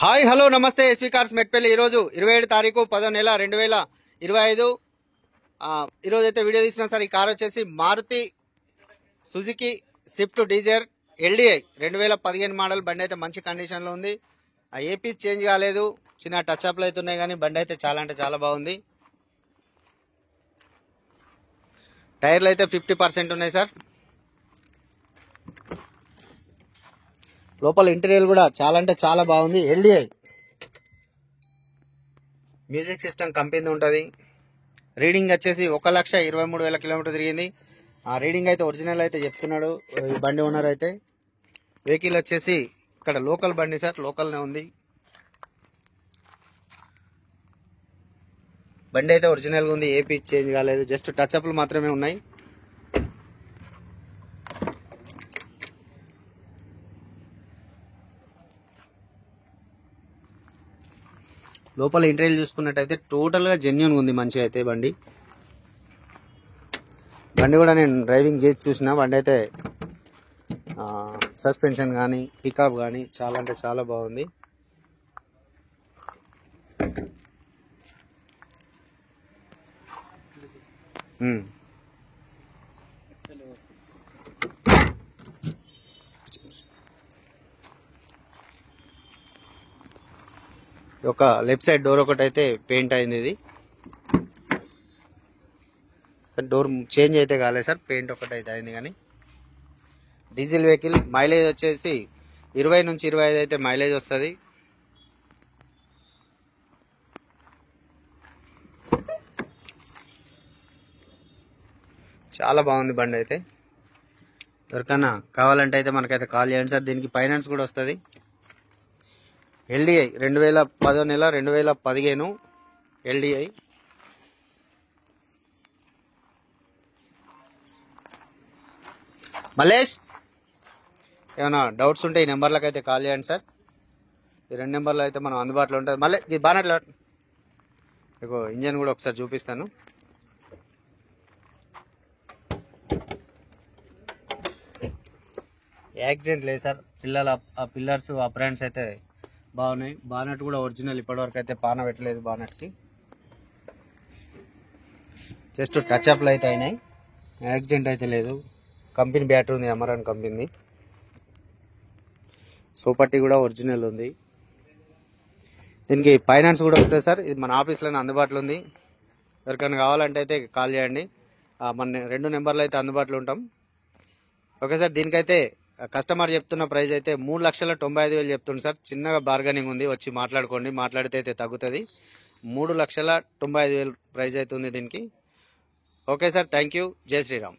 Hi hello నమస్తే SV cars Metpally ఈరోజు 27 తారీఖు 10వ నెల 2025 ఈరోజు అయితే వీడియో తీసిన సార్ ఈ కార్ వచ్చేసి Maruti Suzuki Swift Dzire LDI 2015 model బండి అయితే మంచి కండిషన్లో ఉంది. ఆ ఏపీ చేంజ్ కాలేదు, చిన్న టచ్ అప్లు అయితే ఉన్నాయి కానీ బండి అయితే చాలా అంటే చాలా బాగుంది. టైర్లు అయితే 50% ఉన్నాయి సార్. లోపల ఇంటీరియర్ కూడా చాలా అంటే చాలా బాగుంది. ఎల్డిఐ మ్యూజిక్ సిస్టమ్ కంపెనీ ఉంటుంది. రీడింగ్ వచ్చేసి 1,23,000 కిలోమీటర్ తిరిగింది. ఆ రీడింగ్ అయితే ఒరిజినల్ అయితే చెప్తున్నాడు ఈ బండి ఓనర్ అయితే. వెహికల్ వచ్చేసి ఇక్కడ లోకల్ బండి సార్, లోకల్నే ఉంది. బండి అయితే ఒరిజినల్గా ఉంది, ఏపీ చేంజ్ కాలేదు, జస్ట్ టచ్ అప్లు మాత్రమే ఉన్నాయి. లోపల ఇంటీరియర్ చూసుకున్నట్టయితే టోటల్గా జెన్యున్ ఉంది, మంచిగా అయితే బండి కూడా నేను డ్రైవింగ్ చేసి చూసిన. బండి అయితే సస్పెన్షన్ కానీ పికప్ కానీ చాలా అంటే చాలా బాగుంది. ఒక లెఫ్ట్ సైడ్ డోర్ ఒకటి అయితే పెయింట్ అయింది, ఇది డోర్ చేంజ్ అయితే కాలేదు సార్, పెయింట్ ఒకటి అయితే అయింది. కానీ డీజిల్ వెహికల్, మైలేజ్ వచ్చేసి 20 నుంచి 25 అయితే మైలేజ్ వస్తుంది. చాలా బాగుంది బండి అయితే. ఎవరికైనా కావాలంటే అయితే మనకైతే కాల్ చేయండి సార్. దీనికి ఫైనాన్స్ కూడా వస్తుంది. ఎల్డిఐ 2010 నెల 2015 ఎల్డిఐ. మల్లేష్, ఏమైనా డౌట్స్ ఉంటే ఈ నెంబర్లకు అయితే కాల్ చేయండి సార్. ఈ 2 నెంబర్లు అయితే మనం అందుబాటులో ఉంటుంది. మళ్ళీ ఇది బానట్లో మీకు ఇంజన్ కూడా ఒకసారి చూపిస్తాను. యాక్సిడెంట్ లేదు సార్. ఆ పిల్లర్స్ ఆ బ్రాండ్స్ అయితే బాగున్నాయి. బానట్ కూడా ఒరిజినల్, ఇప్పటివరకు అయితే పాన పెట్టలేదు బానట్కి. జస్ట్ టచ్ అప్లు అయితే అయినాయి, యాక్సిడెంట్ అయితే లేదు. కంపెనీ బ్యాటరీ ఉంది, అమరాన్ కంపెనీ. సోపట్టి కూడా ఒరిజినల్ ఉంది. దీనికి ఫైనాన్స్ కూడా వస్తుంది సార్. ఇది మన ఆఫీస్లోనే అందుబాటులో ఉంది. ఎవరికైనా కావాలంటే అయితే కాల్ చేయండి. మన 2 నెంబర్లు అయితే అందుబాటులో ఉంటాం. Okay sir. దీనికైతే కస్టమర్ చెప్తున్న ప్రైస్ అయితే 3,95,000 చెప్తుంది సార్. చిన్నగా బార్గెనింగ్ ఉంది, వచ్చి మాట్లాడుకోండి, మాట్లాడితే అయితే తగ్గుతుంది. 3,95,000 ప్రైస్ అయితే ఉంది దీనికి. Okay sir, thank you. జై శ్రీరామ్.